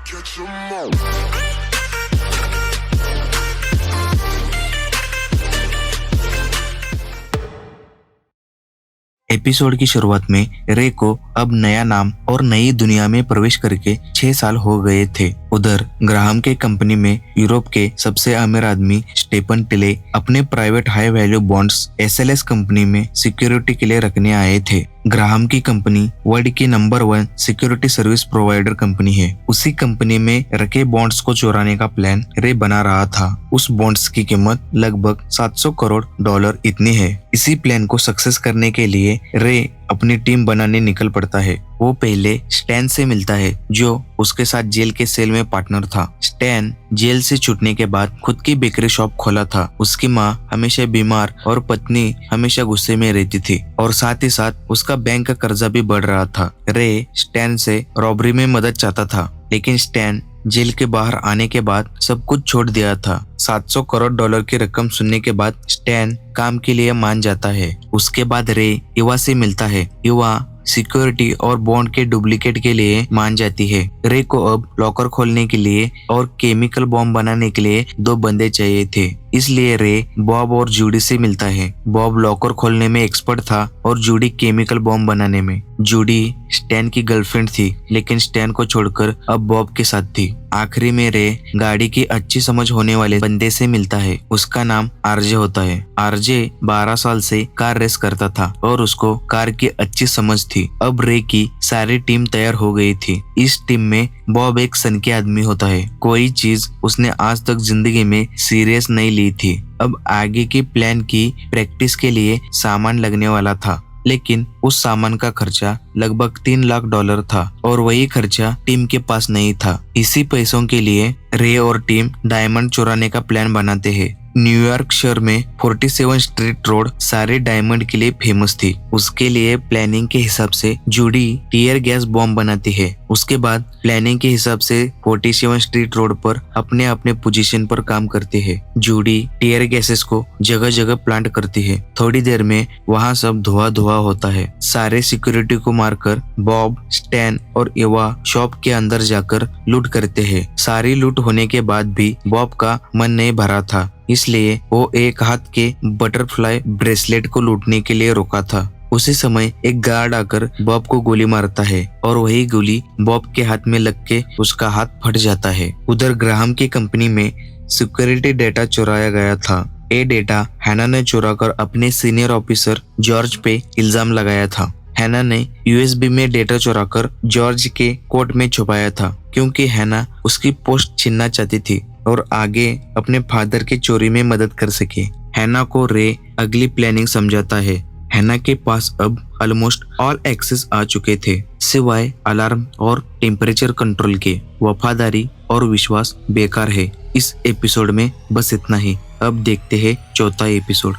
Catch 'em all. Episode की शुरुआत में रे को अब नया नाम और नई दुनिया में प्रवेश करके 6 साल हो गए थे। उधर ग्राहम के कंपनी में यूरोप के सबसे अमीर आदमी स्टेफन टिले अपने private high value bonds SLS company में सिक्योरिटी के लिए रखने आए थे। ग्राहम की कंपनी वर्ल्ड की number 1 security service provider company है। उसी कंपनी में रखे बॉन्ड्स को चुराने का प्लान रे बना रहा था। उस बॉन्ड्स की कीमत लगभग $700 करोड़ इतनी है। इसी प्लान को सक्सेस करने के लिए रे अपनी टीम बनाने निकल पड़ता है। वो पहले स्टैन से मिलता है जो उसके साथ जेल के सेल में पार्टनर था। स्टैन जेल से छूटने के बाद खुद की बेकरी शॉप खोला था। उसकी माँ हमेशा बीमार और पत्नी हमेशा गुस्से में रहती थी और साथ ही साथ उसका बैंक का कर्जा भी बढ़ रहा था। रे स्टैन से रॉबरी में मदद चाहता था, लेकिन स्टैन जेल के बाहर आने के बाद सब कुछ छोड़ दिया था। $700 करोड़ की रकम सुनने के बाद स्टैन काम के लिए मान जाता है। उसके बाद रे युवा से मिलता है। युवा सिक्योरिटी और बॉन्ड के डुप्लीकेट के लिए मान जाती है। रे को अब लॉकर खोलने के लिए और केमिकल बॉम्ब बनाने के लिए 2 बंदे चाहिए थे। इसलिए रे बॉब और जूडी से मिलता है। बॉब लॉकर खोलने में एक्सपर्ट था और जूडी केमिकल बॉम्ब बनाने में। जूडी स्टैन की गर्लफ्रेंड थी, लेकिन स्टैन को छोड़कर अब बॉब के साथ थी। आखिरी में रे गाड़ी की अच्छी समझ होने वाले बंदे से मिलता है। उसका नाम आरजे होता है। आरजे 12 साल से कार रेस करता था और उसको कार की अच्छी समझ थी। अब रे की सारी टीम तैयार हो गई थी। इस टीम में बॉब एक सनकी आदमी होता है। कोई चीज उसने आज तक जिंदगी में सीरियस नहीं ली थी। अब आगे की प्लान की प्रैक्टिस के लिए सामान लगने वाला था, लेकिन उस सामान का खर्चा लगभग $3 लाख था और वही खर्चा टीम के पास नहीं था। इसी पैसों के लिए रे और टीम डायमंड चुराने का प्लान बनाते हैं। न्यूयॉर्क शहर में 47 स्ट्रीट रोड सारे डायमंड के लिए फेमस थी। उसके लिए प्लानिंग के हिसाब से जूडी टीयर गैस बॉम्ब बनाती है। उसके बाद प्लानिंग के हिसाब से 47 स्ट्रीट रोड पर अपने अपने पोजीशन पर काम करते हैं। जूडी टीयर गैसेस को जगह जगह प्लांट करती है। थोड़ी देर में वहाँ सब धुआं होता है। सारे सिक्योरिटी को मारकर बॉब, स्टैन और युवा शॉप के अंदर जाकर लूट करते हैं। सारी लूट होने के बाद भी बॉब का मन नहीं भरा था, इसलिए वो एक हाथ के बटरफ्लाई ब्रेसलेट को लूटने के लिए रुका था। उसी समय एक गार्ड आकर बॉब को गोली मारता है और वही गोली बॉब के हाथ में लग के उसका हाथ फट जाता है। उधर ग्राहम की कंपनी में सिक्योरिटी डेटा चुराया गया था। ये डेटा हैना ने चुराकर अपने सीनियर ऑफिसर जॉर्ज पे इल्जाम लगाया था। हैना ने यूएसबी में डेटा चुराकर जॉर्ज के कोट में छुपाया था, क्योंकि हैना उसकी पोस्ट छीनना चाहती थी और आगे अपने फादर की चोरी में मदद कर सके। हैना को रे अगली प्लानिंग समझाता है। हैना के पास अब ऑलमोस्ट ऑल एक्सेस आ चुके थे, सिवाय अलार्म और टेम्परेचर कंट्रोल के। वफादारी और विश्वास बेकार है। इस एपिसोड में बस इतना ही। अब देखते हैं चौथा एपिसोड।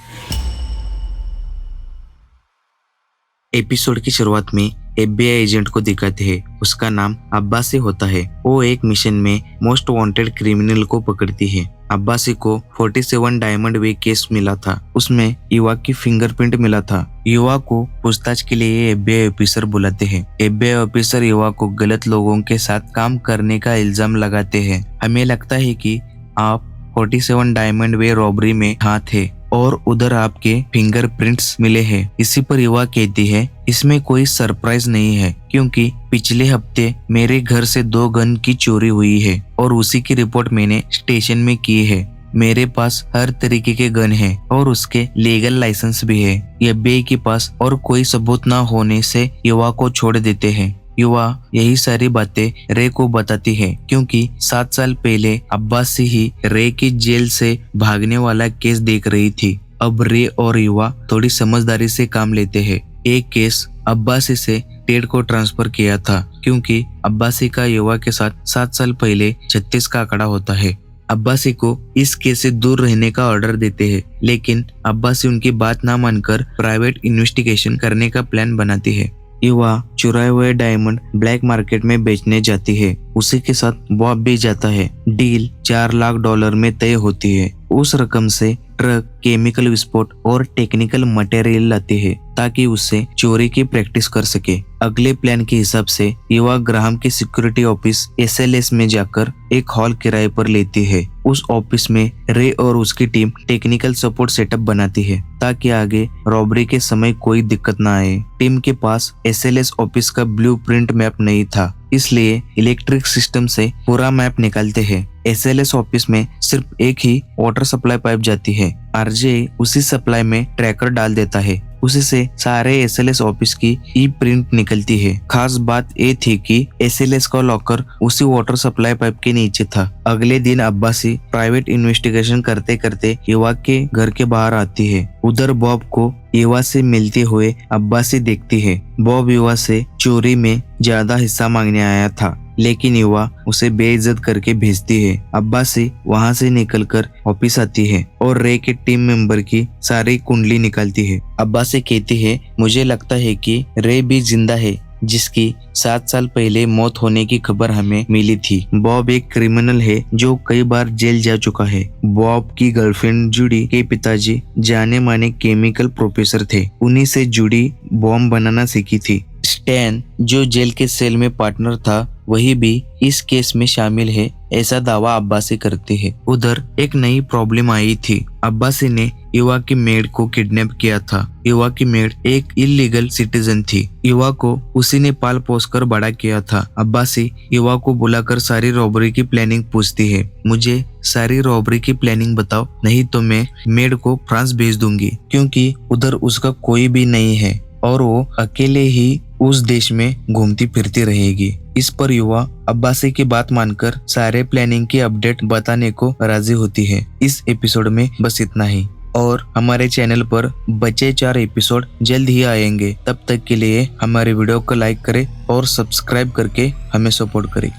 एपिसोड की शुरुआत में FBI एजेंट को दिखाते हैं। उसका नाम अब्बासी होता है। वो एक मिशन में मोस्ट वांटेड क्रिमिनल को पकड़ती है। अब्बासी को 47 डायमंड वे केस मिला था। उसमें युवा की फिंगरप्रिंट मिला था। युवा को पूछताछ के लिए FBI ऑफिसर बुलाते हैं। FBI ऑफिसर युवा को गलत लोगों के साथ काम करने का इल्जाम लगाते हैं। हमें लगता है कि आप 47 डायमंड वे रॉबरी में हाथ थे और उधर आपके फिंगरप्रिंट्स मिले हैं। इसी पर युवा कहती है, इसमें कोई सरप्राइज नहीं है, क्योंकि पिछले हफ्ते मेरे घर से 2 गन की चोरी हुई है और उसी की रिपोर्ट मैंने स्टेशन में की है। मेरे पास हर तरीके के गन है और उसके लीगल लाइसेंस भी है। FBI के पास और कोई सबूत न होने से युवा को छोड़ देते हैं। युवा यही सारी बातें रे को बताती है, क्योंकि 7 साल पहले अब्बासी ही रे की जेल से भागने वाला केस देख रही थी। अब रे और युवा थोड़ी समझदारी से काम लेते हैं। एक केस अब्बासी से टेड को ट्रांसफर किया था, क्योंकि अब्बासी का युवा के साथ 7 साल पहले 36 का आंकड़ा होता है। अब्बासी को इस केस से दूर रहने का ऑर्डर देते हैं, लेकिन अब्बासी उनकी बात ना मानकर प्राइवेट इन्वेस्टिगेशन करने का प्लान बनाती है। युवा चुराए हुए डायमंड ब्लैक मार्केट में बेचने जाती है। उसी के साथ बॉब भी जाता है। डील $4 लाख में तय होती है। उस रकम से ट्रक केमिकल विस्फोट और टेक्निकल मटेरियल लाती है ताकि उससे चोरी की प्रैक्टिस कर सके। अगले प्लान के हिसाब से युवा ग्राहम के सिक्योरिटी ऑफिस SLS में जाकर एक हॉल किराए पर लेती है। उस ऑफिस में रे और उसकी टीम टेक्निकल सपोर्ट सेटअप बनाती है ताकि आगे रॉबरी के समय कोई दिक्कत न आए। टीम के पास SLS ऑफिस का ब्लूप्रिंट मैप नहीं था, इसलिए इलेक्ट्रिक सिस्टम से पूरा मैप निकालते हैं। SLS ऑफिस में सिर्फ एक ही वाटर सप्लाई पाइप जाती है। RJ उसी सप्लाई में ट्रैकर डाल देता है, उसी से सारे SLS ऑफिस की ई प्रिंट निकलती है। खास बात ये थी कि SLS का लॉकर उसी वाटर सप्लाई पाइप के नीचे था। अगले दिन अब्बासी प्राइवेट इन्वेस्टिगेशन करते करते युवा के घर के बाहर आती है। उधर बॉब को युवा से मिलते हुए अब्बासी देखती है। बॉब युवा से चोरी में ज्यादा हिस्सा मांगने आया था, लेकिन युवा उसे बेइज्जत करके भेजती है। अब्बासी वहां से निकलकर ऑफिस आती है और रे के टीम मेंबर की सारी कुंडली निकालती है। अब्बासी कहती है, मुझे लगता है कि रे भी जिंदा है, जिसकी 7 साल पहले मौत होने की खबर हमें मिली थी। बॉब एक क्रिमिनल है जो कई बार जेल जा चुका है। बॉब की गर्लफ्रेंड जूडी के पिताजी जाने माने केमिकल प्रोफेसर थे, उन्हीं से जूडी बॉम्ब बनाना सीखी थी। स्टैन जो जेल के सेल में पार्टनर था, वही भी इस केस में शामिल है, ऐसा दावा अब्बासी करती है। उधर एक नई प्रॉब्लम आई थी। अब्बासी ने युवा की मेड को किडनैप किया था। युवा की मेड एक इलीगल सिटीजन थी। युवा को उसी ने पाल पोस कर बड़ा किया था। अब्बासी युवा को बुलाकर सारी रॉबरी की प्लानिंग पूछती है। मुझे सारी रॉबरी की प्लानिंग बताओ, नहीं तो मैं मेड को फ्रांस भेज दूंगी, क्योंकि उधर उसका कोई भी नहीं है और वो अकेले ही उस देश में घूमती फिरती रहेगी। इस पर युवा अब्बासी की बात मानकर सारे प्लानिंग की अपडेट बताने को राजी होती है। इस एपिसोड में बस इतना ही और हमारे चैनल पर बचे 4 एपिसोड जल्द ही आएंगे। तब तक के लिए हमारे वीडियो को लाइक करें और सब्सक्राइब करके हमें सपोर्ट करें।